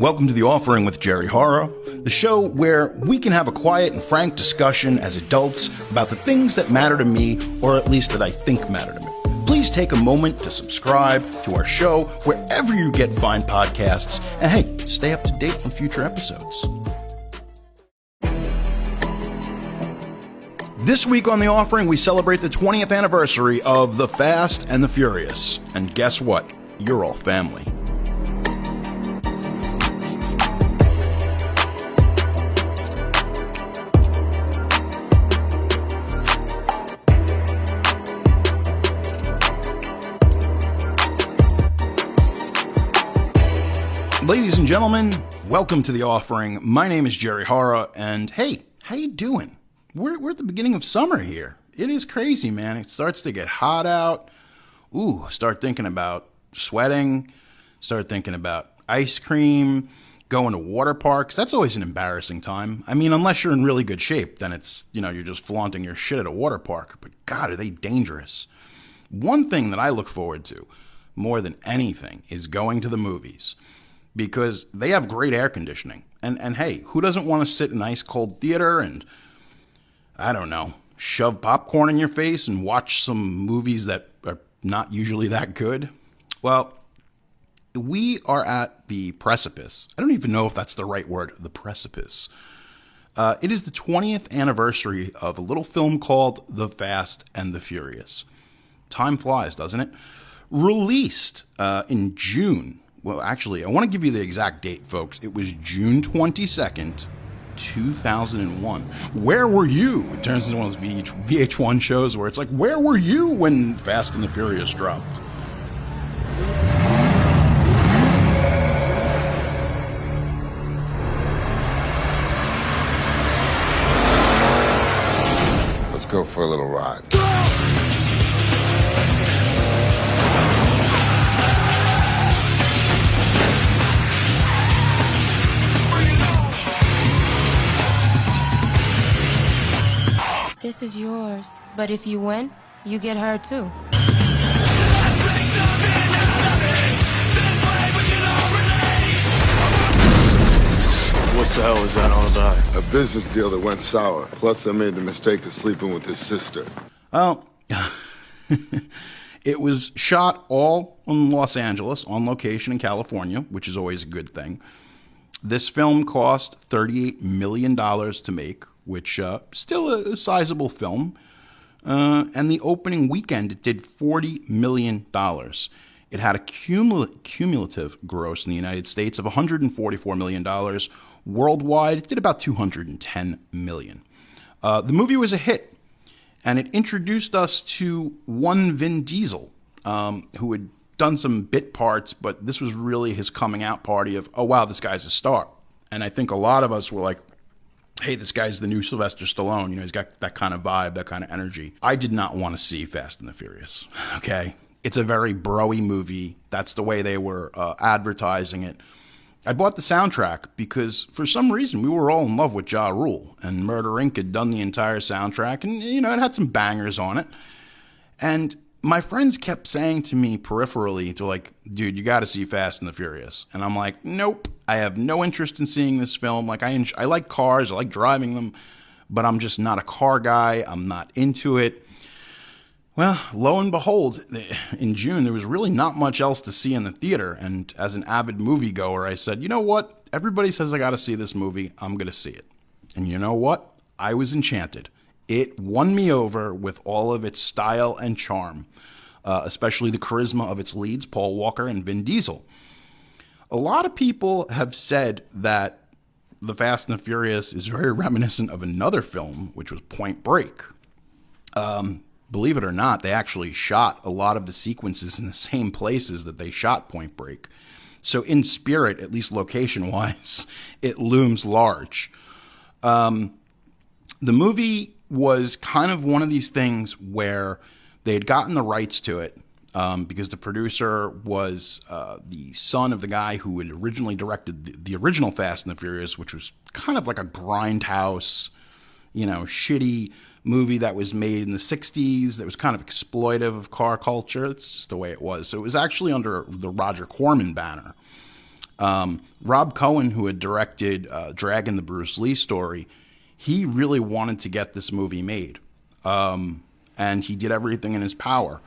Welcome to The Offering with Jerry Horror, the show where we can have a quiet and frank discussion as adults about the things that matter to me, or at least that I think matter to me. Please take a moment to subscribe to our show wherever you get fine podcasts, and hey, stay up to date on future episodes. This week on The Offering, we celebrate the 20th anniversary of The Fast and the Furious. And guess what? You're all family. Ladies and gentlemen, welcome to The Offering. My name is Jerry Horror, and hey, how you doing? We're at the beginning of summer here. It is crazy, man. It starts to get hot out. Ooh, start thinking about sweating. Start thinking about ice cream, going to water parks. That's always an embarrassing time. I mean, unless you're in really good shape, then it's, you're just flaunting your shit at a water park. But God, are they dangerous. One thing that I look forward to more than anything is going to the movies, because they have great air conditioning. And hey, who doesn't want to sit in ice cold theater and, I don't know, shove popcorn in your face and watch some movies that are not usually that good? Well, we are at the precipice. I don't even know if that's the right word, the precipice. It is the 20th anniversary of a little film called The Fast and the Furious. Time flies, doesn't it? Released in June. Well, actually, I want to give you the exact date, folks. It was June 22nd, 2001. Where were you? It turns into one of those VH1 shows where it's like, where were you when Fast and the Furious dropped? Let's go for a little ride. This is yours, but if you win, you get her too. What the hell is that all about? A business deal that went sour. Plus, I made the mistake of sleeping with his sister. Well, it was shot all in Los Angeles, on location in California, which is always a good thing. This film cost $38 million to make, which still a sizable film. And the opening weekend, it did $40 million. It had a cumulative gross in the United States of $144 million. Worldwide, it did about $210 million. The movie was a hit, and it introduced us to one Vin Diesel, who had done some bit parts, but this was really his coming out party of, oh, wow, this guy's a star. And I think a lot of us were like, hey, this guy's the new Sylvester Stallone. He's got that kind of vibe, that kind of energy. I did not want to see Fast and the Furious, okay? It's a very bro-y movie. That's the way they were advertising it. I bought the soundtrack because for some reason we were all in love with Ja Rule, and Murder Inc. had done the entire soundtrack, and, it had some bangers on it. And my friends kept saying to me peripherally, they're like, dude, you got to see Fast and the Furious. And I'm like, nope, I have no interest in seeing this film. Like, I like cars, I like driving them, but I'm just not a car guy. I'm not into it. Well, lo and behold, in June, there was really not much else to see in the theater. And as an avid moviegoer, I said, you know what? Everybody says I got to see this movie. I'm going to see it. And you know what? I was enchanted. It won me over with all of its style and charm, especially the charisma of its leads, Paul Walker and Vin Diesel. A lot of people have said that The Fast and the Furious is very reminiscent of another film, which was Point Break. Believe it or not, they actually shot a lot of the sequences in the same places that they shot Point Break. So in spirit, at least location-wise, it looms large. The movie was kind of one of these things where they had gotten the rights to it because the producer was the son of the guy who had originally directed the original Fast and the Furious, which was kind of like a grindhouse, shitty movie that was made in the 60s that was kind of exploitive of car culture. It's just the way it was. So it was actually under the Roger Corman banner. Rob Cohen, who had directed Dragon, the Bruce Lee story, he really wanted to get this movie made. And he did everything in his power.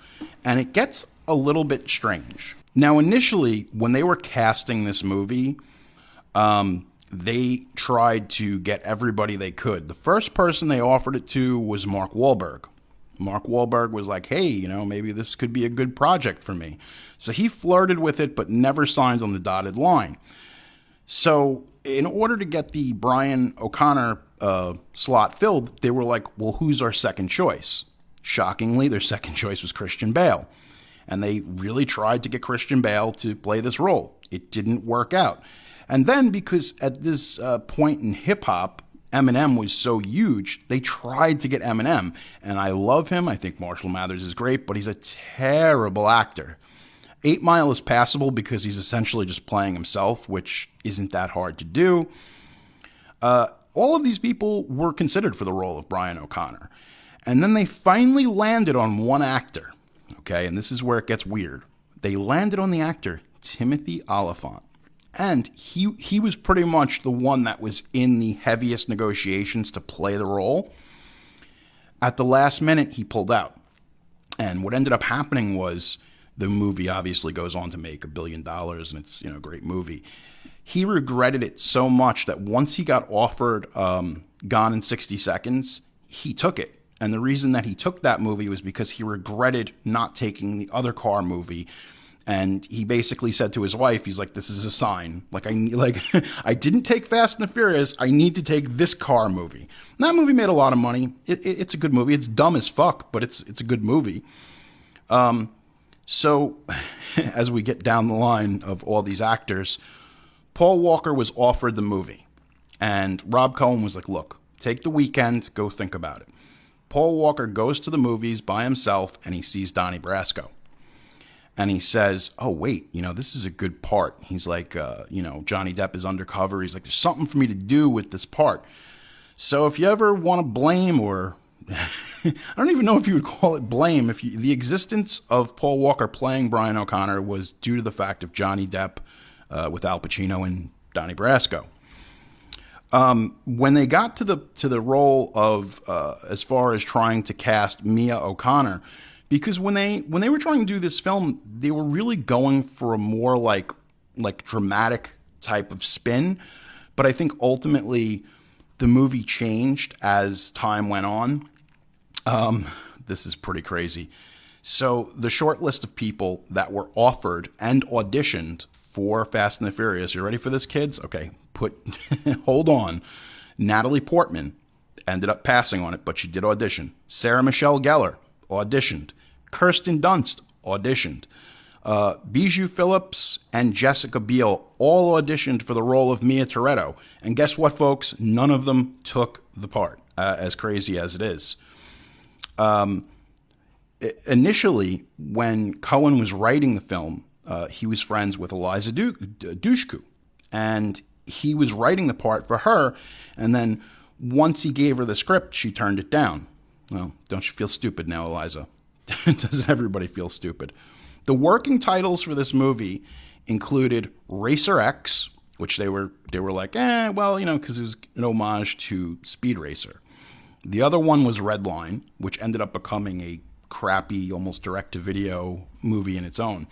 And it gets a little bit strange. Now, initially, when they were casting this movie, they tried to get everybody they could. The first person they offered it to was Mark Wahlberg. Mark Wahlberg was like, hey, you know, maybe this could be a good project for me. So he flirted with it, but never signed on the dotted line. So in order to get the Brian O'Connor slot filled, they were like, well, who's our second choice? Shockingly, their second choice was Christian Bale. And they really tried to get Christian Bale to play this role. It didn't work out. And then because at this point in hip-hop, Eminem was so huge, they tried to get Eminem. And I love him. I think Marshall Mathers is great, but he's a terrible actor. 8 Mile is passable because he's essentially just playing himself, which isn't that hard to do. All of these people were considered for the role of Brian O'Connor. And then they finally landed on one actor. Okay, and this is where it gets weird. They landed on the actor Timothy Olyphant. And he was pretty much the one that was in the heaviest negotiations to play the role. At the last minute, he pulled out. And what ended up happening was the movie obviously goes on to make $1 billion, and it's, you know, a great movie. He regretted it so much that once he got offered Gone in 60 Seconds, he took it. And the reason that he took that movie was because he regretted not taking the other car movie. And he basically said to his wife, he's like, this is a sign. Like, I didn't take Fast and the Furious. I need to take this car movie. And that movie made a lot of money. It's a good movie. It's dumb as fuck, but it's a good movie. So as we get down the line of all these actors, Paul Walker was offered the movie. And Rob Cohen was like, look, take the weekend, go think about it. Paul Walker goes to the movies by himself, and he sees Donnie Brasco. And he says, oh, wait, you know, this is a good part. He's like, you know, Johnny Depp is undercover. He's like, there's something for me to do with this part. So if you ever want to blame, or I don't even know if you would call it blame, the existence of Paul Walker playing Brian O'Connor was due to the fact of Johnny Depp with Al Pacino and Donnie Brasco. When they got to the role of as far as trying to cast Mia O'Connor, because when they were trying to do this film, they were really going for a more like dramatic type of spin. But I think ultimately the movie changed as time went on. This is pretty crazy. So the short list of people that were offered and auditioned for Fast and the Furious. You ready for this, kids? Okay, hold on. Natalie Portman ended up passing on it, but she did audition. Sarah Michelle Gellar auditioned. Kirsten Dunst auditioned. Bijou Phillips and Jessica Biel all auditioned for the role of Mia Toretto. And guess what, folks? None of them took the part, as crazy as it is. Initially, when Cohen was writing the film, he was friends with Eliza Dushku, and he was writing the part for her, and then once he gave her the script, she turned it down. Well, don't you feel stupid now, Eliza? Doesn't everybody feel stupid? The working titles for this movie included Racer X, which they were like, well, you know, because it was an homage to Speed Racer. The other one was Redline, which ended up becoming a crappy, almost direct-to-video movie in its own.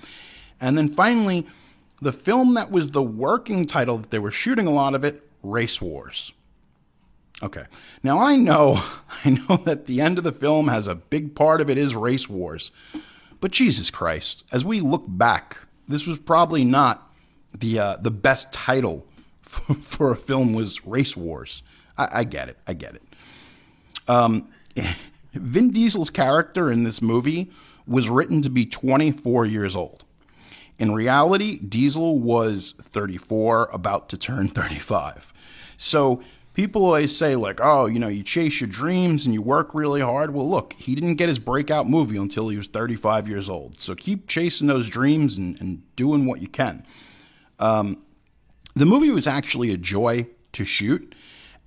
And then finally, the film that was the working title that they were shooting a lot of it, Race Wars. Okay. Now I know that the end of the film has a big part of it is Race Wars. But Jesus Christ, as we look back, this was probably not the best title for a film was Race Wars. I get it. Vin Diesel's character in this movie was written to be 24 years old. In reality, Diesel was 34, about to turn 35. So people always say, like, oh, you know, you chase your dreams and you work really hard. Well, look, he didn't get his breakout movie until he was 35 years old. So keep chasing those dreams and doing what you can. The movie was actually a joy to shoot,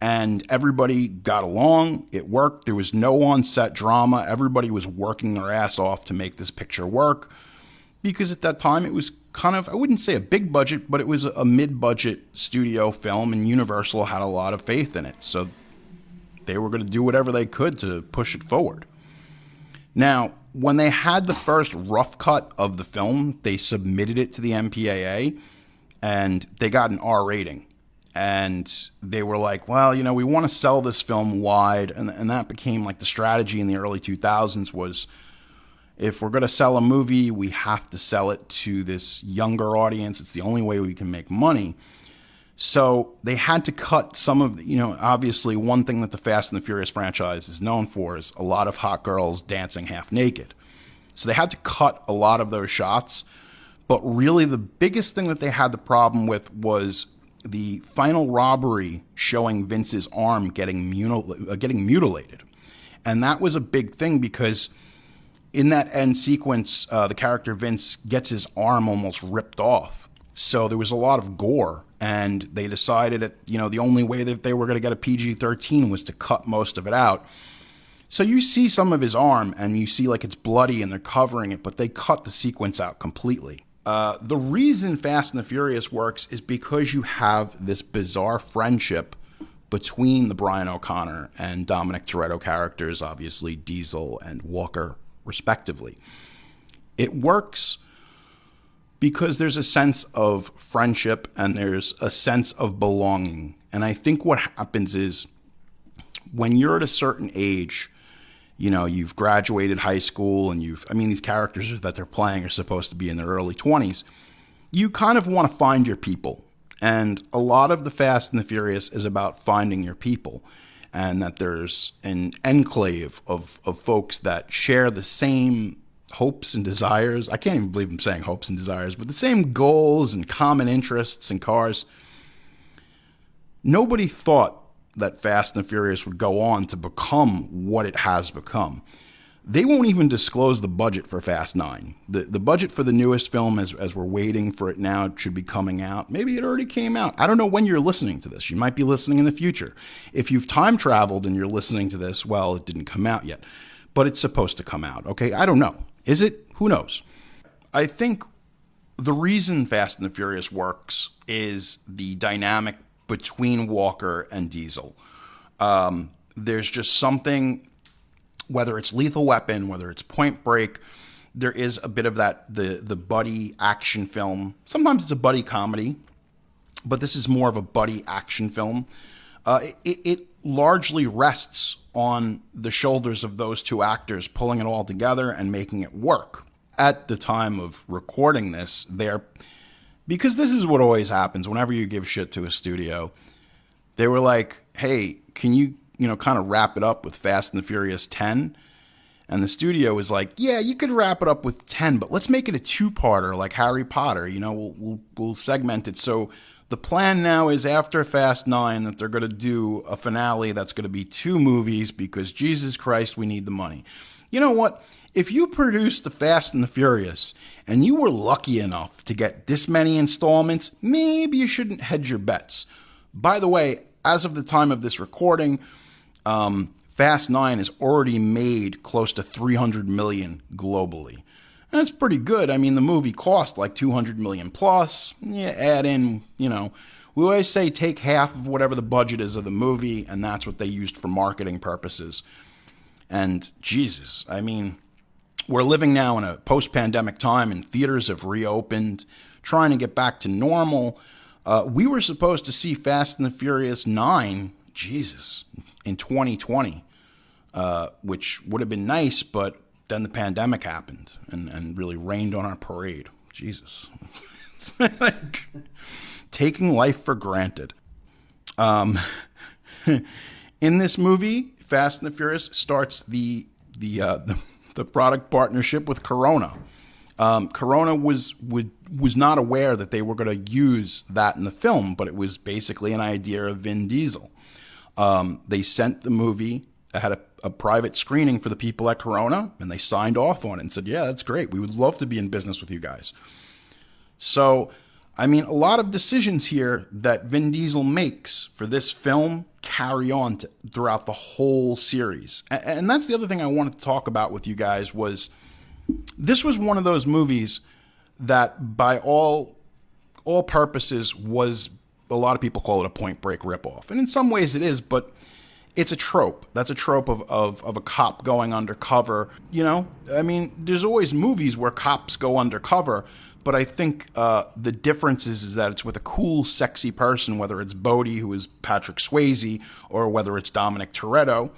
and everybody got along. It worked. There was no on-set drama. Everybody was working their ass off to make this picture work, because at that time it was kind of, I wouldn't say a big budget, but it was a mid-budget studio film, and Universal had a lot of faith in it. So they were going to do whatever they could to push it forward. Now, when they had the first rough cut of the film, they submitted it to the MPAA, and they got an R rating. And they were like, well, you know, we want to sell this film wide. And that became like the strategy in the early 2000s was, if we're going to sell a movie, we have to sell it to this younger audience. It's the only way we can make money. So they had to cut some of, you know, obviously one thing that the Fast and the Furious franchise is known for is a lot of hot girls dancing half naked. So they had to cut a lot of those shots. But really the biggest thing that they had the problem with was the final robbery showing Vince's arm getting mutilated. And that was a big thing because in that end sequence, the character Vince gets his arm almost ripped off. So there was a lot of gore, and they decided that, you know, the only way that they were going to get a PG-13 was to cut most of it out. So you see some of his arm, and you see like it's bloody, and they're covering it, but they cut the sequence out completely. The reason Fast and the Furious works is because you have this bizarre friendship between the Brian O'Connor and Dominic Toretto characters, obviously Diesel and Walker, respectively. It works because there's a sense of friendship and there's a sense of belonging. And I think what happens is when you're at a certain age, you know, you've graduated high school and these characters that they're playing are supposed to be in their early 20s. You kind of want to find your people. And a lot of the Fast and the Furious is about finding your people. And that there's an enclave of folks that share the same hopes and desires. I can't even believe I'm saying hopes and desires, but the same goals and common interests in cars. Nobody thought that Fast and the Furious would go on to become what it has become. They won't even disclose the budget for Fast 9. The budget for the newest film, as we're waiting for it now, should be coming out. Maybe it already came out. I don't know when you're listening to this. You might be listening in the future. If you've time traveled and you're listening to this, well, it didn't come out yet. But it's supposed to come out, okay? I don't know. Is it? Who knows? I think the reason Fast and the Furious works is the dynamic between Walker and Diesel. There's just something, whether it's Lethal Weapon, whether it's Point Break, there is a bit of that, the buddy action film. Sometimes it's a buddy comedy, but this is more of a buddy action film. It largely rests on the shoulders of those two actors pulling it all together and making it work. At the time of recording this, because this is what always happens whenever you give shit to a studio. They were like, hey, can you kind of wrap it up with Fast and the Furious 10? And the studio was like, yeah, you could wrap it up with 10, but let's make it a two-parter like Harry Potter. You know, we'll segment it. So the plan now is after Fast 9 that they're going to do a finale that's going to be 2 movies because, Jesus Christ, we need the money. You know what? If you produced the Fast and the Furious and you were lucky enough to get this many installments, maybe you shouldn't hedge your bets. By the way, as of the time of this recording, Fast 9 has already made close to $300 million globally. That's pretty good. I mean, the movie cost like $200 million plus. Yeah, add in, we always say take half of whatever the budget is of the movie, and that's what they used for marketing purposes. And Jesus, I mean, we're living now in a post-pandemic time, and theaters have reopened, trying to get back to normal. We were supposed to see Fast and the Furious 9, Jesus, in 2020, which would have been nice, but then the pandemic happened and really rained on our parade. Jesus. It's like taking life for granted. In this movie, Fast and the Furious starts the product partnership with Corona. Corona was not aware that they were going to use that in the film, but it was basically an idea of Vin Diesel. They sent the movie, had a private screening for the people at Corona, and they signed off on it and said, yeah, that's great. We would love to be in business with you guys. So, I mean, a lot of decisions here that Vin Diesel makes for this film carry on throughout the whole series. And that's the other thing I wanted to talk about with you guys was this was one of those movies that by all purposes was, a lot of people call it a Point Break ripoff. And in some ways it is, but it's a trope. That's a trope of a cop going undercover. You know, I mean, there's always movies where cops go undercover, but I think the difference is that it's with a cool, sexy person, whether it's Bodhi, who is Patrick Swayze, or whether it's Dominic Toretto.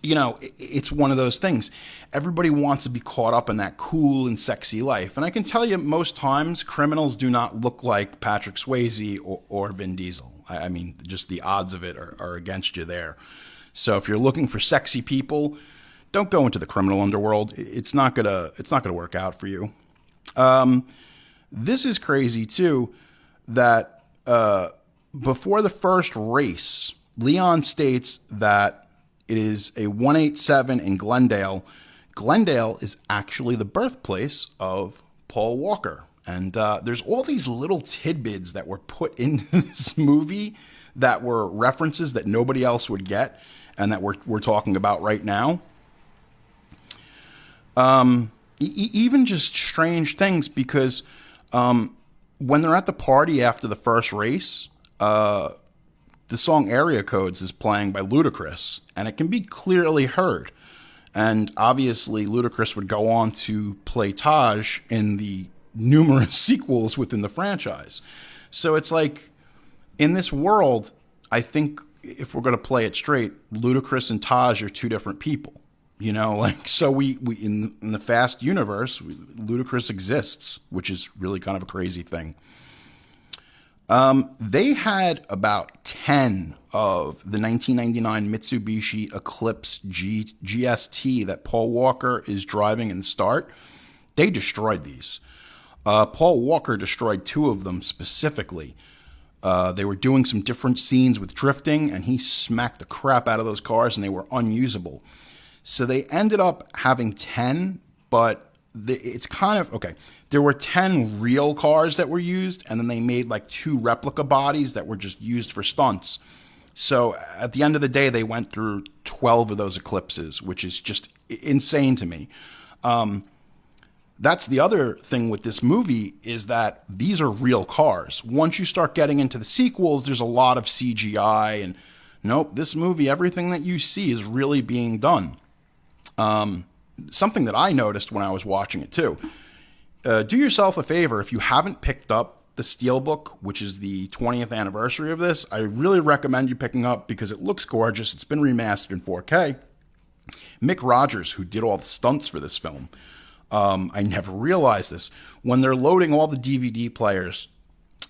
You know, it's one of those things. Everybody wants to be caught up in that cool and sexy life. And I can tell you, most times, criminals do not look like Patrick Swayze or Vin Diesel. I mean, just the odds of it are against you there. So if you're looking for sexy people, don't go into the criminal underworld. It's not gonna work out for you. This is crazy too, that before the first race, Leon states that it is a 187 in Glendale. Glendale is actually the birthplace of Paul Walker. And there's all these little tidbits that were put in this movie that were references that nobody else would get and that we're talking about right now. Even just strange things, because when they're at the party after the first race, the song Area Codes is playing by Ludacris, and it can be clearly heard. And obviously, Ludacris would go on to play Taj in the numerous sequels within the franchise. So it's like, in this world, I think if we're going to play it straight, Ludacris and Taj are two different people. You know, like, so we in the Fast universe, Ludacris exists, which is really kind of a crazy thing. They had about 10 of the 1999 Mitsubishi Eclipse GST that Paul Walker is driving in the start. They destroyed these. Paul Walker destroyed 2 of them specifically. They were doing some different scenes with drifting, and he smacked the crap out of those cars, and they were unusable. So they ended up having 10, but it's kind of, okay, there were 10 real cars that were used, and then they made like 2 replica bodies that were just used for stunts. So at the end of the day, they went through 12 of those Eclipses, which is just insane to me. That's the other thing with this movie, is that these are real cars. Once you start getting into the sequels, there's a lot of CGI, and nope, this movie, everything that you see is really being done. Something that I noticed when I was watching it too. Do yourself a favor, if you haven't picked up the Steelbook, which is the 20th anniversary of this, I really recommend you picking up, because it looks gorgeous. It's been remastered in 4K. Mick Rogers, who did all the stunts for this film, I never realized this. When they're loading all the DVD players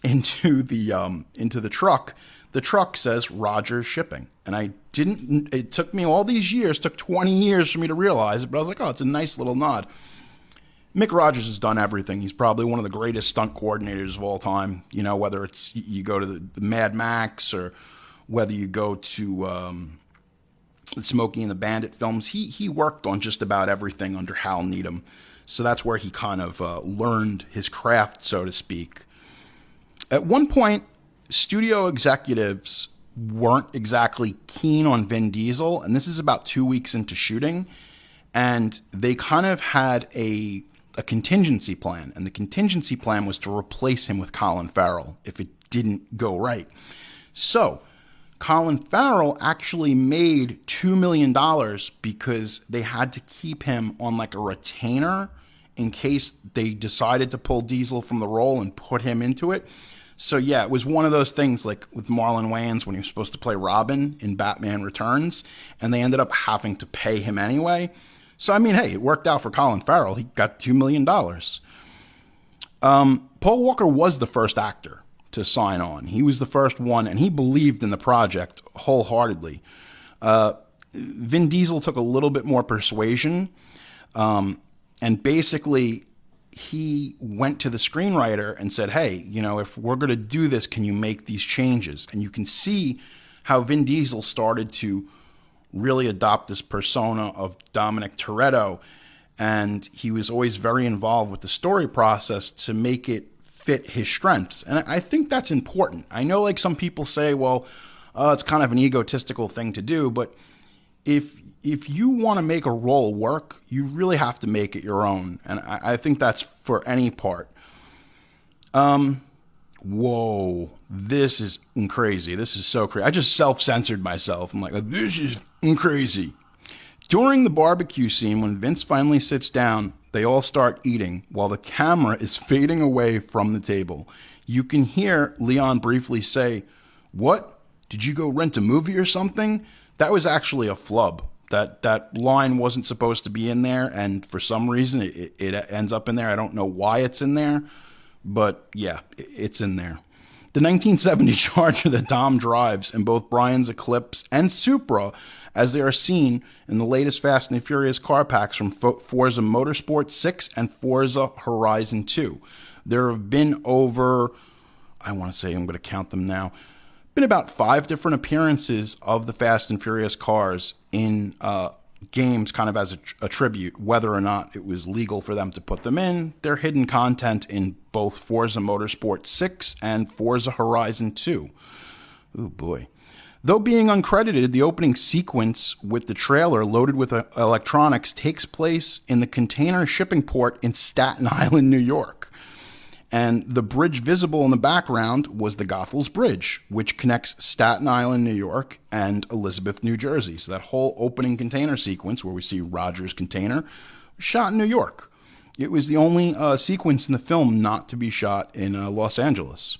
into the truck says Rogers Shipping. And it took me all these years, took 20 years for me to realize it, but I was like, oh, it's a nice little nod. Mick Rogers has done everything. He's probably one of the greatest stunt coordinators of all time. You know, whether it's you go to the Mad Max, or whether you go to the Smokey and the Bandit films, he worked on just about everything under Hal Needham. So that's where he kind of learned his craft, so to speak. At one point, studio executives weren't exactly keen on Vin Diesel, and this is about 2 weeks into shooting, and they kind of had a contingency plan, and the contingency plan was to replace him with Colin Farrell if it didn't go right. So Colin Farrell actually made $2 million because they had to keep him on like a retainer in case they decided to pull Diesel from the role and put him into it. So yeah, it was one of those things like with Marlon Wayans when he was supposed to play Robin in Batman Returns, and they ended up having to pay him anyway. So I mean, hey, it worked out for Colin Farrell. He got $2 million. Paul Walker was the first actor to sign on. He was the first one, and he believed in the project wholeheartedly. Vin Diesel took a little bit more persuasion, and basically he went to the screenwriter and said, hey, you know, if we're going to do this, can you make these changes? And you can see how Vin Diesel started to really adopt this persona of Dominic Toretto, and he was always very involved with the story process to make it fit his strengths. And I think that's important. I know like some people say, well, it's kind of an egotistical thing to do, but if if you want to make a role work, you really have to make it your own. And I think that's for any part. Whoa, this is crazy. This is so crazy. I just self-censored myself. I'm like, this is crazy. During the barbecue scene, when Vince finally sits down, they all start eating while the camera is fading away from the table. You can hear Leon briefly say, "What? Did you go rent a movie or something?" That was actually a flub. That line wasn't supposed to be in there, and for some reason it ends up in there. I don't know why it's in there, but yeah, it's in there. The 1970 Charger that Dom drives in both Brian's Eclipse and Supra, as they are seen in the latest Fast and Furious car packs from Forza Motorsport 6 and Forza Horizon 2. There have been over, I'm going to count them now, been about 5 different appearances of the Fast and Furious cars in games, kind of as a tribute, whether or not it was legal for them to put them in. They're hidden content in both Forza Motorsport 6 and Forza Horizon 2. Oh boy. Though being uncredited, the opening sequence with the trailer loaded with electronics takes place in the container shipping port in Staten Island, New York. And the bridge visible in the background was the Goethals Bridge, which connects Staten Island, New York, and Elizabeth, New Jersey. So that whole opening container sequence where we see Roger's container was shot in New York. It was the only sequence in the film not to be shot in Los Angeles.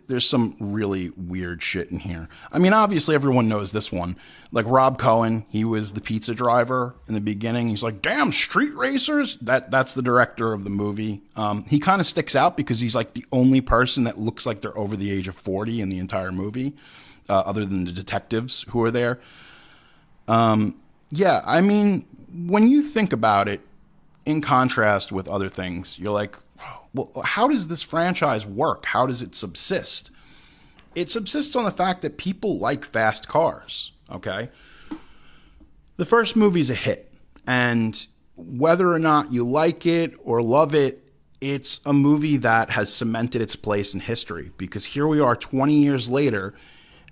There's some really weird shit in here. I mean, obviously everyone knows this one. Like Rob Cohen, he was the pizza driver in the beginning. He's like, damn, street racers? That's the director of the movie. He kind of sticks out because he's like the only person that looks like they're over the age of 40 in the entire movie, other than the detectives who are there. Yeah, I mean, when you think about it, in contrast with other things, you're like, well, how does this franchise work? How does it subsist? It subsists on the fact that people like fast cars, okay? The first movie's a hit, and whether or not you like it or love it, it's a movie that has cemented its place in history, because here we are 20 years later,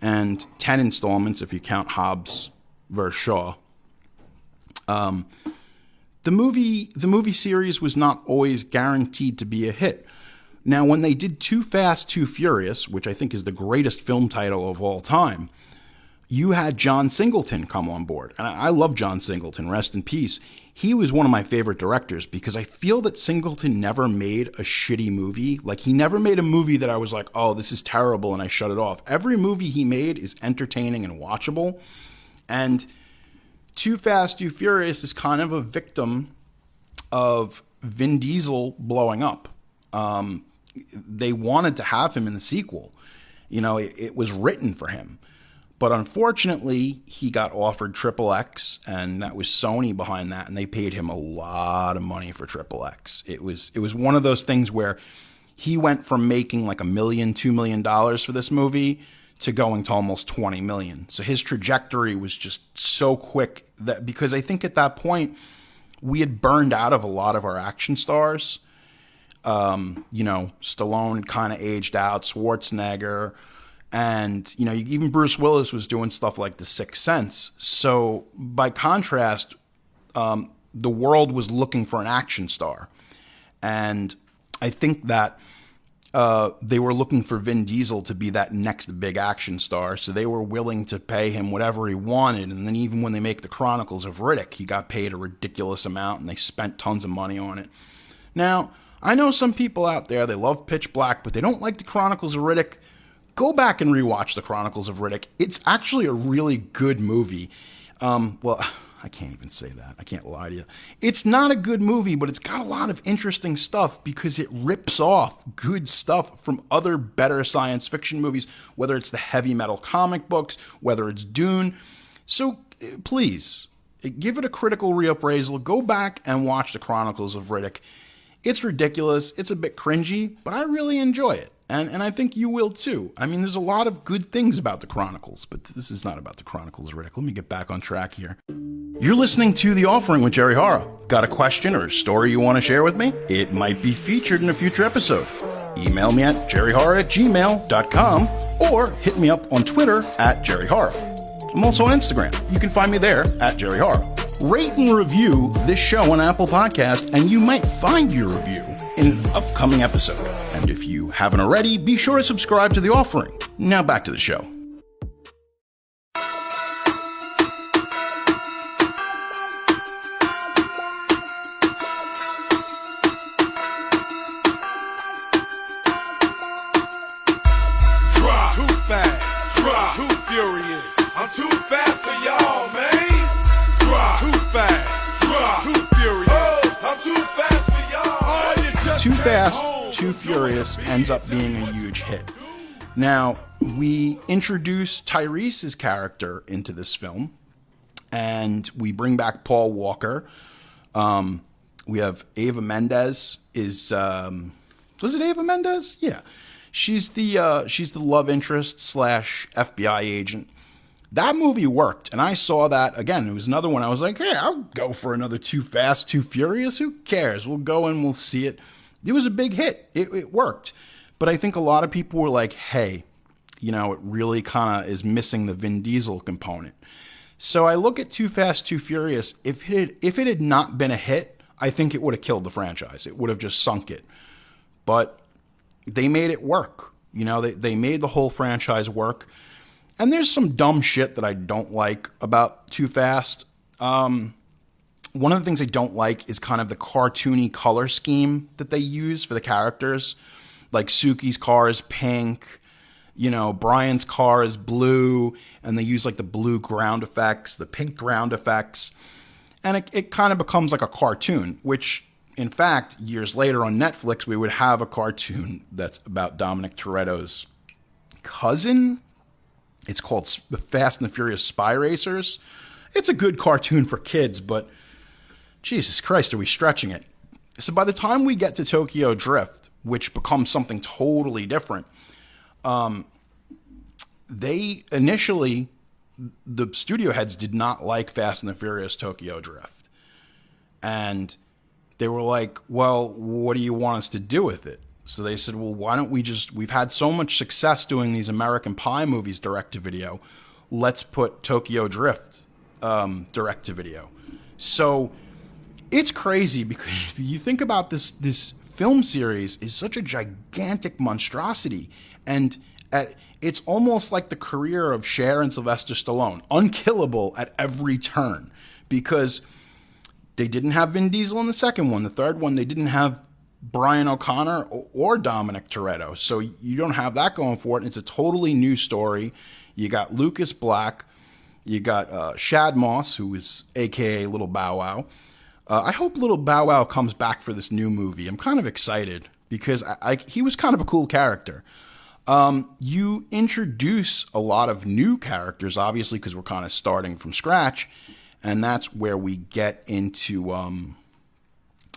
and 10 installments if you count Hobbs vs. Shaw. The movie series was not always guaranteed to be a hit. Now, when they did Too Fast, Too Furious, which I think is the greatest film title of all time, you had John Singleton come on board. And I love John Singleton, rest in peace. He was one of my favorite directors because I feel that Singleton never made a shitty movie. Like, he never made a movie that I was like, oh, this is terrible, and I shut it off. Every movie he made is entertaining and watchable. And Too Fast, Too Furious is kind of a victim of Vin Diesel blowing up. They wanted to have him in the sequel. You know, it was written for him. But unfortunately, he got offered XXX, and that was Sony behind that, and they paid him a lot of money for XXX. It was one of those things where he went from making like $1 million, $2 million for this movie to going to almost $20 million. So his trajectory was just so quick that, because I think at that point we had burned out of a lot of our action stars. You know, Stallone kind of aged out, Schwarzenegger, and, you know, even Bruce Willis was doing stuff like The Sixth Sense. So by contrast, the world was looking for an action star. And I think that they were looking for Vin Diesel to be that next big action star, so they were willing to pay him whatever he wanted. And then even when they make the Chronicles of Riddick, he got paid a ridiculous amount, and they spent tons of money on it. Now, I know some people out there, they love Pitch Black, but they don't like the Chronicles of Riddick. Go back and rewatch the Chronicles of Riddick. It's actually a really good movie. Well, I can't even say that. I can't lie to you. It's not a good movie, but it's got a lot of interesting stuff because it rips off good stuff from other better science fiction movies, whether it's the heavy metal comic books, whether it's Dune. So please, give it a critical reappraisal. Go back and watch the Chronicles of Riddick. It's ridiculous. It's a bit cringy, but I really enjoy it. And I think you will too. I mean, there's a lot of good things about the Chronicles, but this is not about the Chronicles of Riddick. Let me get back on track here. You're listening to The Offering with Jerry Hara. Got a question or a story you want to share with me? It might be featured in a future episode. Email me at jerryhara@gmail.com or hit me up on Twitter @jerryhara. I'm also on Instagram. You can find me there at Jerry Horror. Rate and review this show on Apple Podcast, and you might find your review in an upcoming episode. And if you haven't already, be sure to subscribe to The Offering. Now back to the show. Too fast, too furious. I'm too fast for y'all, man. Too fast, too furious. I'm too fast for y'all. Too Fast, Too Furious ends up being a huge hit. Now, we introduce Tyrese's character into this film, and we bring back Paul Walker. We have Eva Mendes was it Eva Mendes? Yeah. She's the love interest / FBI agent. That movie worked, and I saw that again. It was another one. I was like, hey, I'll go for another Too Fast, Too Furious. Who cares? We'll go and we'll see it. It was a big hit. It worked. But I think a lot of people were like, hey, it really kind of is missing the Vin Diesel component. So I look at Too Fast, Too Furious. If it had not been a hit, I think it would have killed the franchise. It would have just sunk it. But they made it work. They made the whole franchise work. And there's some dumb shit that I don't like about Too Fast. One of the things I don't like is kind of the cartoony color scheme that they use for the characters. Like Suki's car is pink, Brian's car is blue, and they use like the blue ground effects, the pink ground effects. And it kind of becomes like a cartoon, which in fact, years later on Netflix, we would have a cartoon that's about Dominic Toretto's cousin. It's called The Fast and the Furious Spy Racers. It's a good cartoon for kids, but Jesus Christ, are we stretching it? So by the time we get to Tokyo Drift, which becomes something totally different, they initially, the studio heads did not like Fast and the Furious Tokyo Drift. And they were like, well, what do you want us to do with it? So they said, well, why don't we've had so much success doing these American Pie movies direct to video. Let's put Tokyo Drift direct to video. So it's crazy because you think about this film series is such a gigantic monstrosity. And it's almost like the career of Cher and Sylvester Stallone, unkillable at every turn, because they didn't have Vin Diesel in the second one. The third one, they didn't have Brian O'Connor or Dominic Toretto. So you don't have that going for it. And it's a totally new story. You got Lucas Black. You got Shad Moss, who is a.k.a. Little Bow Wow. I hope Little Bow Wow comes back for this new movie. I'm kind of excited because he was kind of a cool character. You introduce a lot of new characters, obviously, because we're kind of starting from scratch. And that's where we get into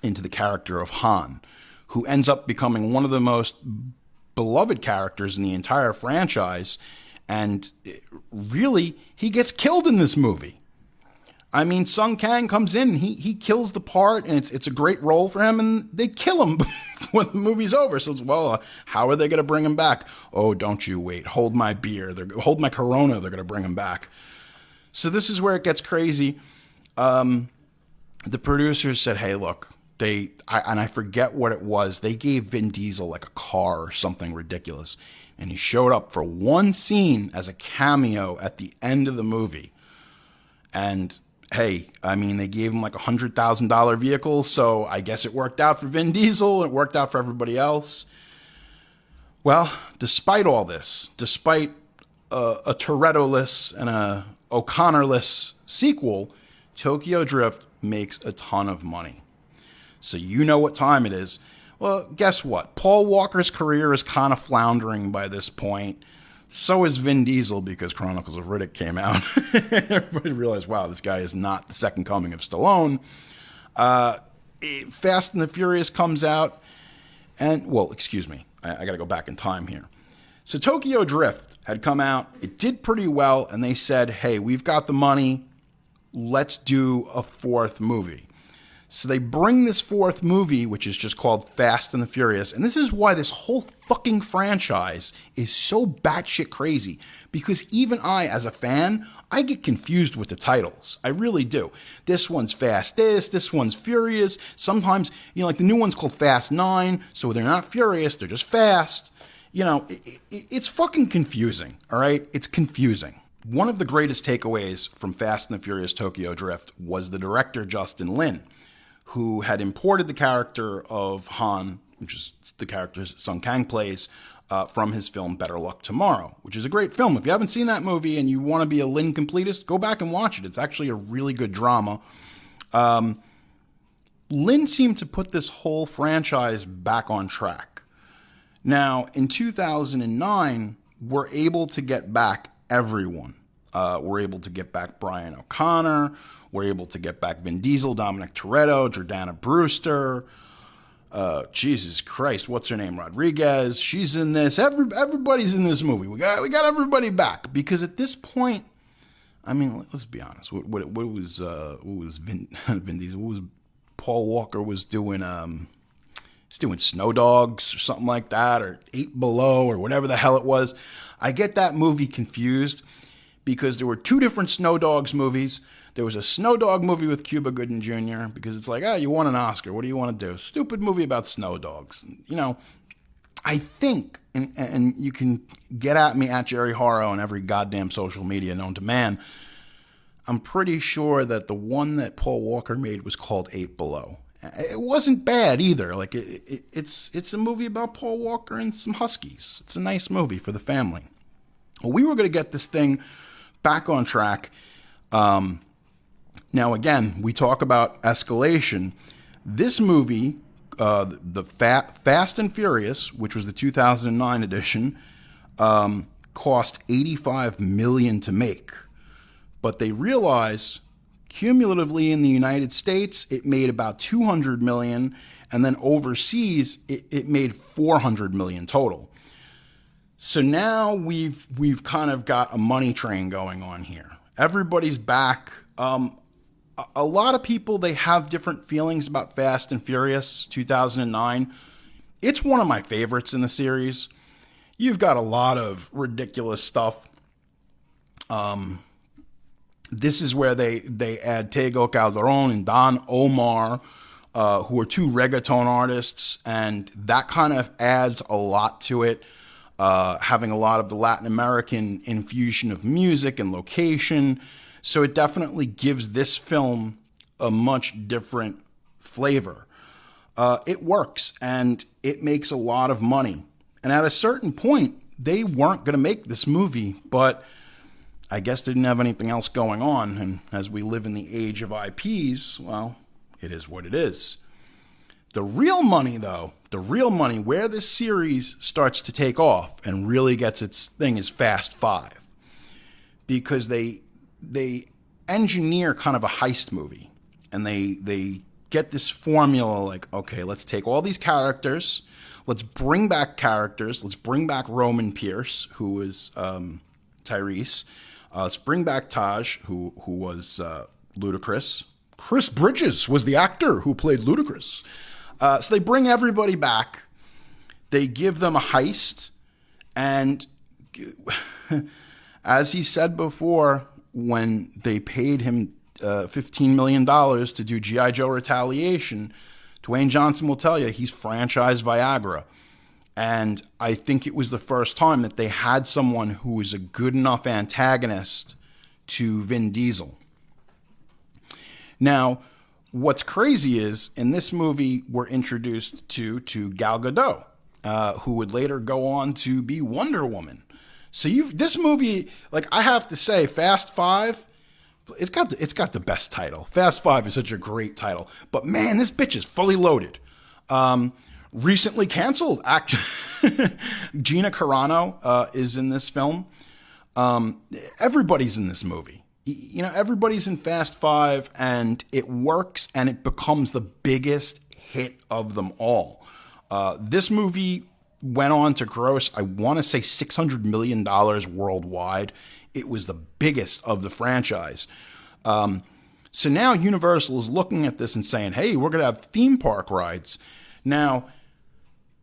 the character of Han, who ends up becoming one of the most beloved characters in the entire franchise. And really, he gets killed in this movie. I mean, Sung Kang comes in, he kills the part, and it's a great role for him, and they kill him when the movie's over. So it's, well, how are they going to bring him back? Oh, don't you wait. Hold my beer. Hold my Corona. They're going to bring him back. So this is where it gets crazy. The producers said, hey, look, I forget what it was. They gave Vin Diesel like a car or something ridiculous. And he showed up for one scene as a cameo at the end of the movie. And hey, I mean, they gave him like $100,000 vehicle. So I guess it worked out for Vin Diesel. It worked out for everybody else. Well, despite all this, despite a Toretto-less and a O'Connor-less sequel, Tokyo Drift makes a ton of money. So you know what time it is. Well, guess what? Paul Walker's career is kind of floundering by this point. So is Vin Diesel, because Chronicles of Riddick came out. Everybody realized, wow, this guy is not the second coming of Stallone. Fast and the Furious comes out. And, well, excuse me. I got to go back in time here. So Tokyo Drift had come out. It did pretty well. And they said, hey, we've got the money. Let's do a fourth movie. So they bring this fourth movie, which is just called Fast and the Furious. And this is why this whole fucking franchise is so batshit crazy. Because even I, as a fan, I get confused with the titles. I really do. This one's Fast this one's Furious. Sometimes, like the new one's called Fast 9. So they're not furious, they're just fast. It's fucking confusing, all right? It's confusing. One of the greatest takeaways from Fast and the Furious Tokyo Drift was the director, Justin Lin, who had imported the character of Han, which is the character Sung Kang plays, from his film Better Luck Tomorrow, which is a great film. If you haven't seen that movie and you want to be a Lin completist, go back and watch it. It's actually a really good drama. Lin seemed to put this whole franchise back on track. Now, in 2009, we're able to get back everyone. We're able to get back Brian O'Connor. We're able to get back Vin Diesel, Dominic Toretto, Jordana Brewster. Jesus Christ, what's her name? Rodriguez. She's in this. Everybody's in this movie. We got everybody back because at this point, I mean, let's be honest. What was Vin Diesel? What was Paul Walker was doing? He's doing Snow Dogs or something like that, or 8 Below, or whatever the hell it was. I get that movie confused because there were 2 different Snow Dogs movies. There was a Snow Dog movie with Cuba Gooding Jr. because it's like, you won an Oscar. What do you want to do? Stupid movie about snow dogs. I think, and you can get at me at Jerry Horrow on every goddamn social media known to man, I'm pretty sure that the one that Paul Walker made was called 8 Below. It wasn't bad either. Like it's a movie about Paul Walker and some Huskies. It's a nice movie for the family. Well, we were going to get this thing back on track. Now, again, we talk about escalation. This movie, the Fast and Furious, which was the 2009 edition, cost $85 million to make. But they realize cumulatively in the United States, it made about $200 million, and then overseas, it made $400 million total. So now we've kind of got a money train going on here. Everybody's back. A lot of people, they have different feelings about Fast and Furious 2009. It's one of my favorites in the series. You've got a lot of ridiculous stuff. This is where they add Tego Calderon and Don Omar, who are 2 reggaeton artists, and that kind of adds a lot to it. Having a lot of the Latin American infusion of music and location. So it definitely gives this film a much different flavor. It works, and it makes a lot of money. And at a certain point, they weren't going to make this movie, but I guess they didn't have anything else going on. And as we live in the age of IPs, well, it is what it is. The real money, though, where this series starts to take off and really gets its thing is Fast 5. Because they engineer kind of a heist movie. And they get this formula like, okay, let's take all these characters. Let's bring back characters. Let's bring back Roman Pierce, who is Tyrese. Let's bring back Taj, who was Ludacris. Chris Bridges was the actor who played Ludacris. So they bring everybody back. They give them a heist. And as he said before, when they paid him $15 million to do G.I. Joe Retaliation, Dwayne Johnson will tell you he's franchised Viagra. And I think it was the first time that they had someone who was a good enough antagonist to Vin Diesel. Now, what's crazy is, in this movie, we're introduced to Gal Gadot, who would later go on to be Wonder Woman. So this movie, like I have to say, Fast 5, it's got the best title. Fast 5 is such a great title. But man, this bitch is fully loaded. Recently canceled actor Gina Carano is in this film. Everybody's in this movie. Everybody's in Fast 5, and it works, and it becomes the biggest hit of them all. This movie went on to gross, I want to say $600 million worldwide. It was the biggest of the franchise. So now Universal is looking at this and saying, hey, we're going to have theme park rides. Now,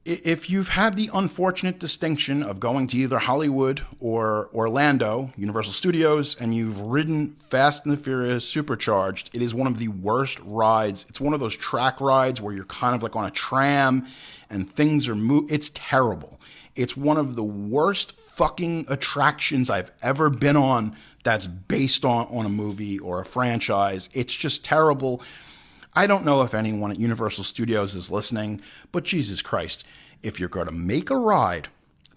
if you've had the unfortunate distinction of going to either Hollywood or Orlando, Universal Studios, and you've ridden Fast and the Furious Supercharged, it is one of the worst rides. It's one of those track rides where you're kind of like on a tram and things are it's terrible. It's one of the worst fucking attractions I've ever been on that's based on a movie or a franchise. It's just terrible. I don't know if anyone at Universal Studios is listening, but Jesus Christ, if you're going to make a ride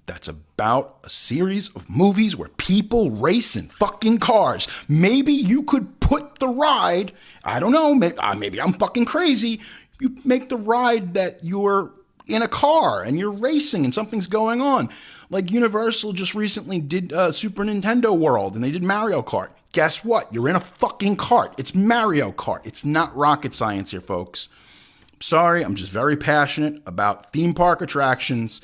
that's about a series of movies where people race in fucking cars, maybe you could put the ride, I don't know, maybe I'm fucking crazy, you make the ride that you're in a car and you're racing and something's going on. Like Universal just recently did Super Nintendo World and they did Mario Kart. Guess what? You're in a fucking cart. It's Mario Kart. It's not rocket science here, folks. Sorry, I'm just very passionate about theme park attractions,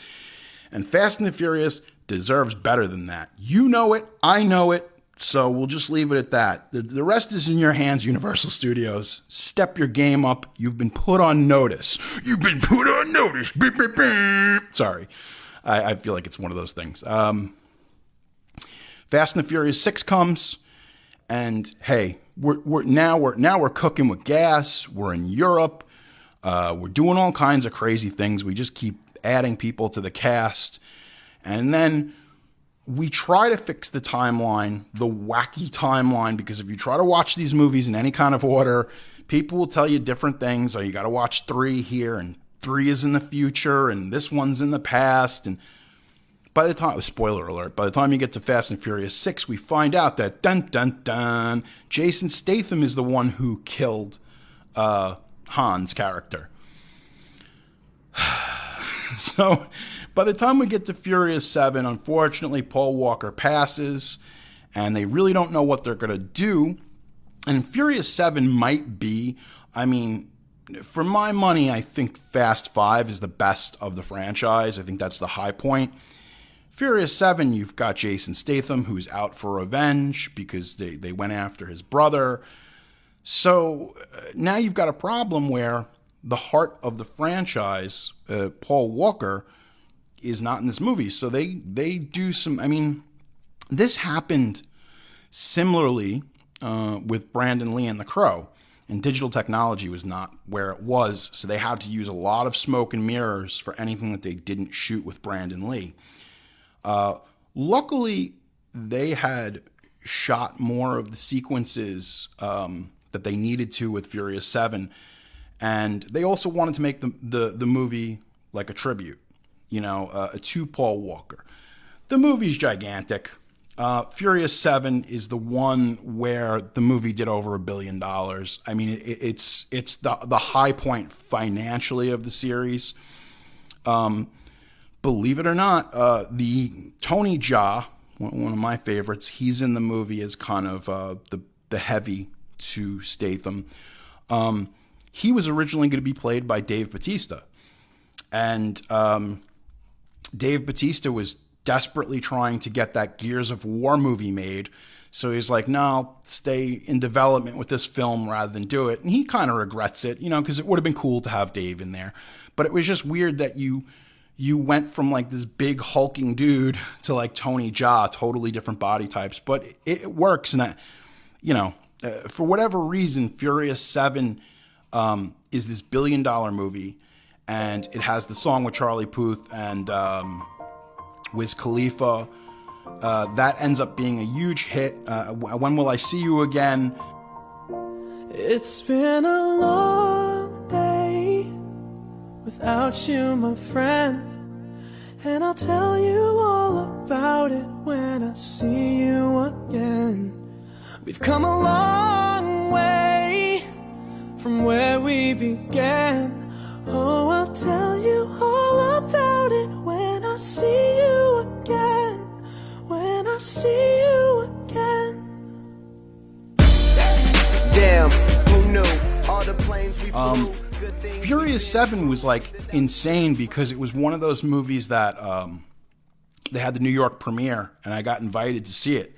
and Fast and the Furious deserves better than that. You know it. I know it. So we'll just leave it at that. The rest is in your hands, Universal Studios. Step your game up. You've been put on notice. You've been put on notice. Beep, beep, beep. Sorry. I feel like it's one of those things. Fast and the Furious 6 comes, and hey, we're now cooking with gas. We're in Europe. We're doing all kinds of crazy things. We just keep adding people to the cast. And then we try to fix the timeline, the wacky timeline, because if you try to watch these movies in any kind of order, people will tell you different things. Or you got to watch 3 here, and 3 is in the future, and this one's in the past. And by the time, spoiler alert, by the time you get to Fast and Furious 6, we find out that, dun, dun, dun, Jason Statham is the one who killed Han's character. So by the time we get to Furious 7, unfortunately, Paul Walker passes, and they really don't know what they're going to do. And Furious 7 might be, I mean, for my money, I think Fast 5 is the best of the franchise. I think that's the high point. Furious 7, you've got Jason Statham, who's out for revenge because they went after his brother. So now you've got a problem where the heart of the franchise, Paul Walker, is not in this movie. So they do some, I mean, this happened similarly with Brandon Lee and The Crow. And digital technology was not where it was, so they had to use a lot of smoke and mirrors for anything that they didn't shoot with Brandon Lee. Luckily, they had shot more of the sequences that they needed to with Furious 7, and they also wanted to make the movie like a tribute, to Paul Walker. The movie's gigantic. Furious 7 is the one where the movie did over $1 billion. I mean, it's the high point financially of the series. Believe it or not, the Tony Jaa, one of my favorites, he's in the movie as kind of the heavy to Statham. He was originally going to be played by Dave Bautista. And Dave Bautista was desperately trying to get that Gears of War movie made. So he's like, no, I'll stay in development with this film rather than do it. And he kind of regrets it, because it would have been cool to have Dave in there. But it was just weird that you went from like this big hulking dude to like Tony Jaa, totally different body types. But it works. And, for whatever reason, Furious 7 is this $1 billion movie. And it has the song with Charlie Puth and Wiz Khalifa. That ends up being a huge hit. When Will I See You Again? It's been a long day without you, my friend, and I'll tell you all about it when I see you again. We've come a long way from where we began. Oh, I'll tell you all about it when I see you again. When I see you again. Damn, who knew? All the planes we flew. Furious 7 was like insane because it was one of those movies that they had the New York premiere and I got invited to see it.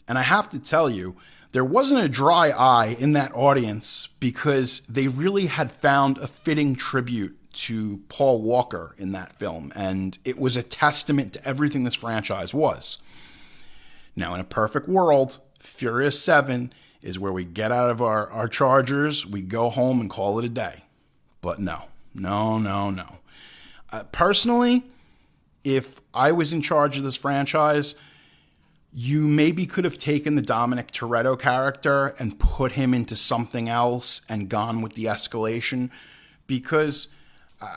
And I have to tell you, there wasn't a dry eye in that audience because they really had found a fitting tribute to Paul Walker in that film, and it was a testament to everything this franchise was. Now, in a perfect world, Furious 7 is where we get out of our Chargers, we go home and call it a day. But no. Personally, if I was in charge of this franchise, you maybe could have taken the Dominic Toretto character and put him into something else and gone with the escalation, because,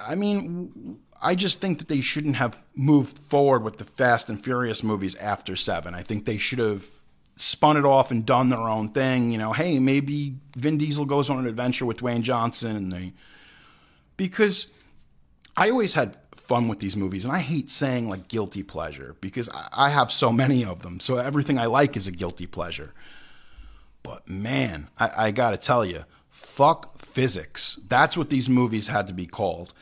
I mean, I just think that they shouldn't have moved forward with the Fast and Furious movies after 7. I think they should have spun it off and done their own thing. You know, hey, maybe Vin Diesel goes on an adventure with Dwayne Johnson, and because I always had fun with these movies, and I hate saying like guilty pleasure because I have so many of them, so everything I like is a guilty pleasure. But man, I gotta tell you, fuck physics. That's what these movies had to be called.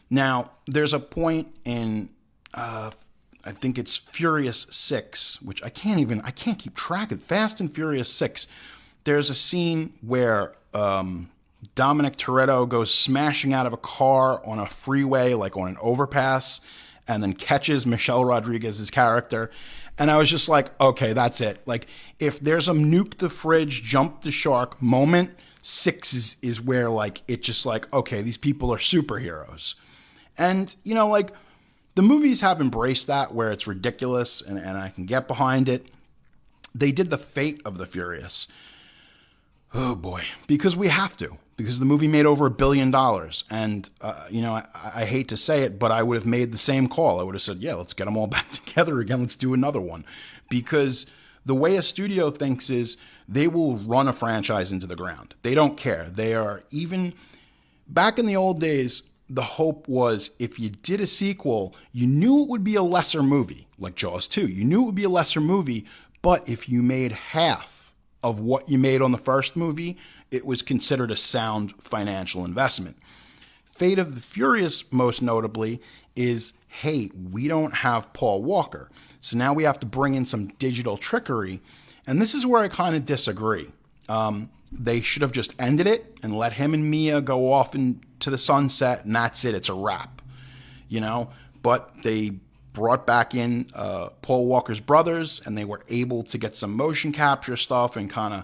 Now, there's a point in I think it's Furious 6, which I can't keep track of. Fast and Furious 6. There's a scene where Dominic Toretto goes smashing out of a car on a freeway, like on an overpass, and then catches Michelle Rodriguez's character. And I was just like, okay, that's it. Like, if there's a nuke the fridge, jump the shark moment, 6 is where, like, it's just like, okay, these people are superheroes. And, you know, like, the movies have embraced that where it's ridiculous and I can get behind it. They did the Fate of the Furious. Oh boy, because we have to, because the movie made over $1 billion. And, you know, I hate to say it, but I would have made the same call. I would have said, yeah, let's get them all back together again. Let's do another one. Because the way a studio thinks is they will run a franchise into the ground. They don't care. They are, even back in the old days, the hope was if you did a sequel, you knew it would be a lesser movie, like Jaws 2. You knew it would be a lesser movie, but if you made half of what you made on the first movie, it was considered a sound financial investment. Fate of the Furious, most notably, is, hey, we don't have Paul Walker, so now we have to bring in some digital trickery, and this is where I kind of disagree. They should have just ended it and let him and Mia go off into the sunset, and that's it. It's a wrap, you know? But they brought back in Paul Walker's brothers, and they were able to get some motion capture stuff and kind of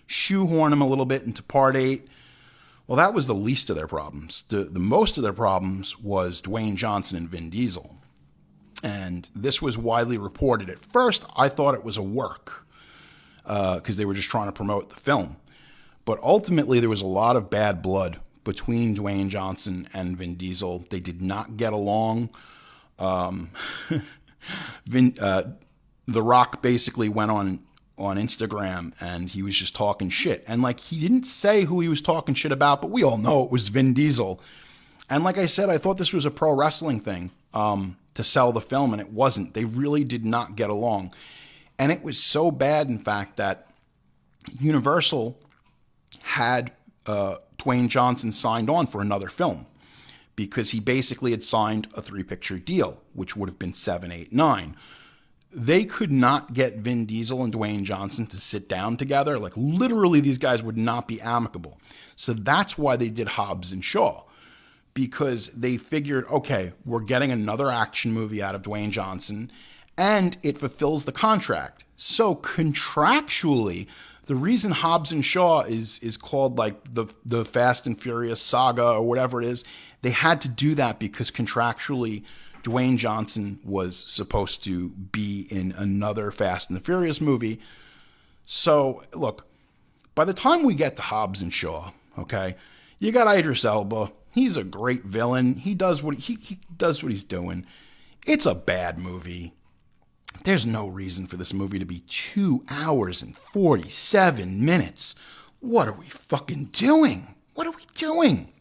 shoehorn him a little bit into Part 8. Well, that was the least of their problems. The most of their problems was Dwayne Johnson and Vin Diesel. And this was widely reported. At first, I thought it was a work because they were just trying to promote the film. But ultimately, there was a lot of bad blood between Dwayne Johnson and Vin Diesel. They did not get along. The Rock basically went on Instagram and he was just talking shit. And like, he didn't say who he was talking shit about, but we all know it was Vin Diesel. And like I said, I thought this was a pro wrestling thing to sell the film, and it wasn't. They really did not get along. And it was so bad, in fact, that Universal had Dwayne Johnson signed on for another film because he basically had signed a 3-picture deal, which would have been 7, 8, 9. They could not get Vin Diesel and Dwayne Johnson to sit down together. Like, literally, these guys would not be amicable. So that's why they did Hobbs and Shaw, because they figured, okay, we're getting another action movie out of Dwayne Johnson, and it fulfills the contract. So contractually, the reason Hobbs and Shaw is called like the Fast and Furious Saga or whatever it is, they had to do that because contractually Dwayne Johnson was supposed to be in another Fast and the Furious movie. So, look, by the time we get to Hobbs and Shaw, okay, you got Idris Elba. He's a great villain. He does what he does what he's doing. It's a bad movie. There's no reason for this movie to be 2 hours and 47 minutes. What are we fucking doing? What are we doing?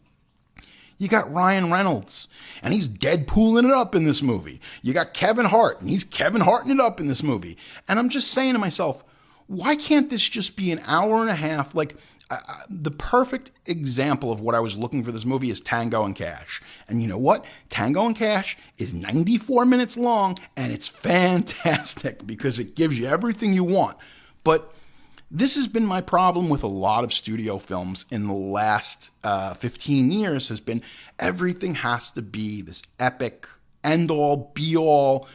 You got Ryan Reynolds, and he's Deadpooling it up in this movie. You got Kevin Hart, and he's Kevin Harting it up in this movie. And I'm just saying to myself, why can't this just be an hour and a half? Like, the perfect example of what I was looking for this movie is Tango and Cash. And you know what? Tango and Cash is 94 minutes long, and it's fantastic because it gives you everything you want. But This has been my problem with a lot of studio films in the last 15 years, has been everything has to be this epic, end-all, be-all,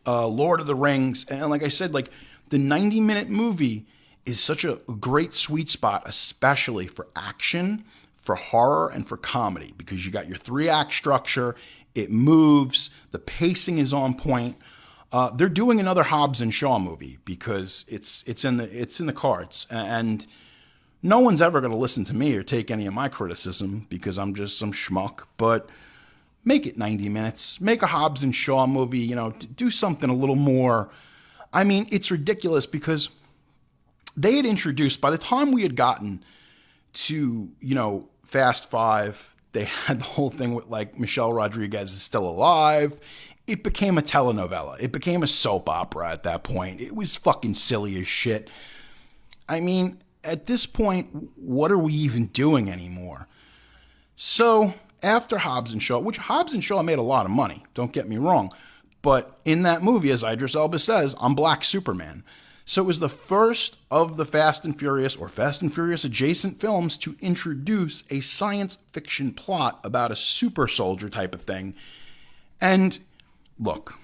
Lord of the Rings. And like I said, like the 90-minute movie is such a great sweet spot, especially for action, for horror, and for comedy, because you got your 3-act structure, it moves, the pacing is on point. They're doing another Hobbs and Shaw movie because it's in the cards, and no one's ever going to listen to me or take any of my criticism because I'm just some schmuck. But make it 90 minutes, make a Hobbs and Shaw movie, do something a little more. I mean, it's ridiculous because they had introduced, by the time we had gotten to, Fast Five, they had the whole thing with like Michelle Rodriguez is still alive. It became a telenovela. It became a soap opera at that point. It was fucking silly as shit. I mean, at this point, what are we even doing anymore? So after Hobbs and Shaw, which Hobbs and Shaw made a lot of money, don't get me wrong, but in that movie, as Idris Elba says, I'm Black Superman. So it was the first of the Fast and Furious or Fast and Furious adjacent films to introduce a science fiction plot about a super soldier type of thing. And look,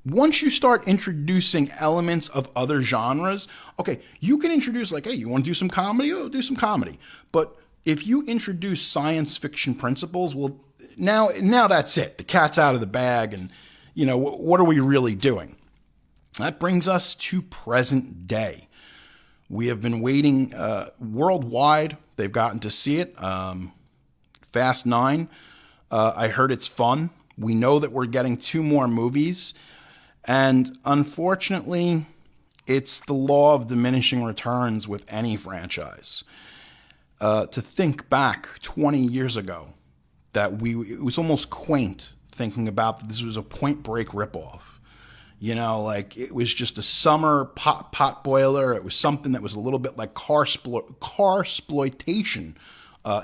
once you start introducing elements of other genres, okay, you can introduce like, hey, you want to do some comedy? Oh, do some comedy. But if you introduce science fiction principles, well, now that's it. The cat's out of the bag, and what are we really doing? That brings us to present day. We have been waiting worldwide. They've gotten to see it. Fast 9. I heard it's fun. We know that we're getting 2 more movies. And unfortunately, it's the law of diminishing returns with any franchise. To think back 20 years ago, it was almost quaint thinking about that this was a Point Break ripoff. Like it was just a summer pot boiler. It was something that was a little bit like car exploitation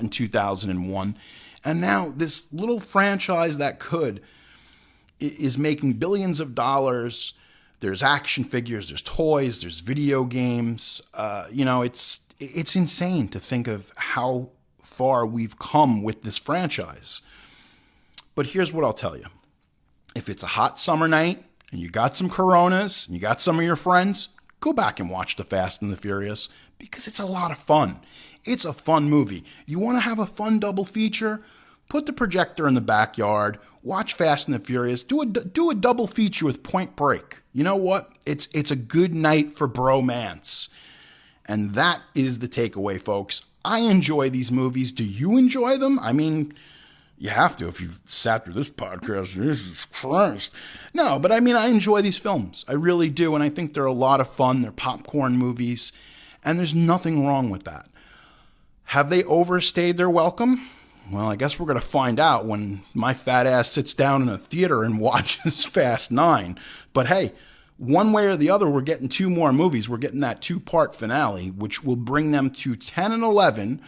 in 2001. And now this little franchise that is making billions of dollars. There's action figures, there's toys, there's video games. It's insane to think of how far we've come with this franchise. But here's what I'll tell you. If it's a hot summer night, and you got some Coronas, and you got some of your friends, go back and watch The Fast and the Furious, because it's a lot of fun. It's a fun movie. You want to have a fun double feature? Put the projector in the backyard, watch Fast and the Furious, do a double feature with Point Break. You know what? It's a good night for bromance. And that is the takeaway, folks. I enjoy these movies. Do you enjoy them? I mean, you have to if you've sat through this podcast. Jesus Christ. No, but I mean, I enjoy these films. I really do. And I think they're a lot of fun. They're popcorn movies. And there's nothing wrong with that. Have they overstayed their welcome? Well, I guess we're going to find out when my fat ass sits down in a theater and watches Fast 9. But hey, one way or the other, we're getting 2 more movies. We're getting that 2-part finale, which will bring them to 10 and 11.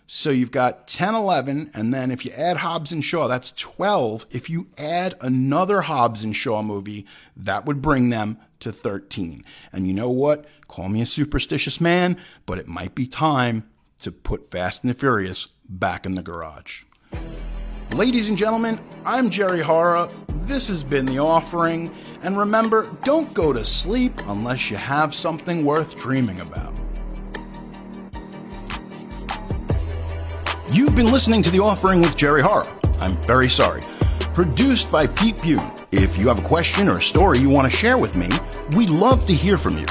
So you've got 10, 11, and then if you add Hobbs and Shaw, that's 12. If you add another Hobbs and Shaw movie, that would bring them to 13. And you know what? Call me a superstitious man, but it might be time to put Fast and the Furious back in the garage. Ladies and gentlemen, I'm Jerry Hara. This has been The Offering. And remember, don't go to sleep unless you have something worth dreaming about. You've been listening to The Offering with Jerry Hara. I'm very sorry. Produced by Pete Bune. If you have a question or a story you want to share with me, we'd love to hear from you.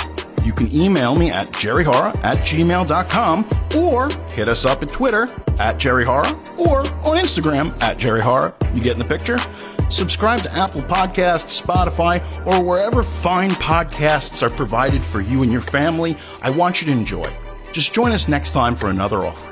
You can email me at jerryhara@gmail.com or hit us up at Twitter @JerryHara or on Instagram @JerryHara. You getting the picture? Subscribe to Apple Podcasts, Spotify, or wherever fine podcasts are provided for you and your family. I want you to enjoy. Just join us next time for another offering.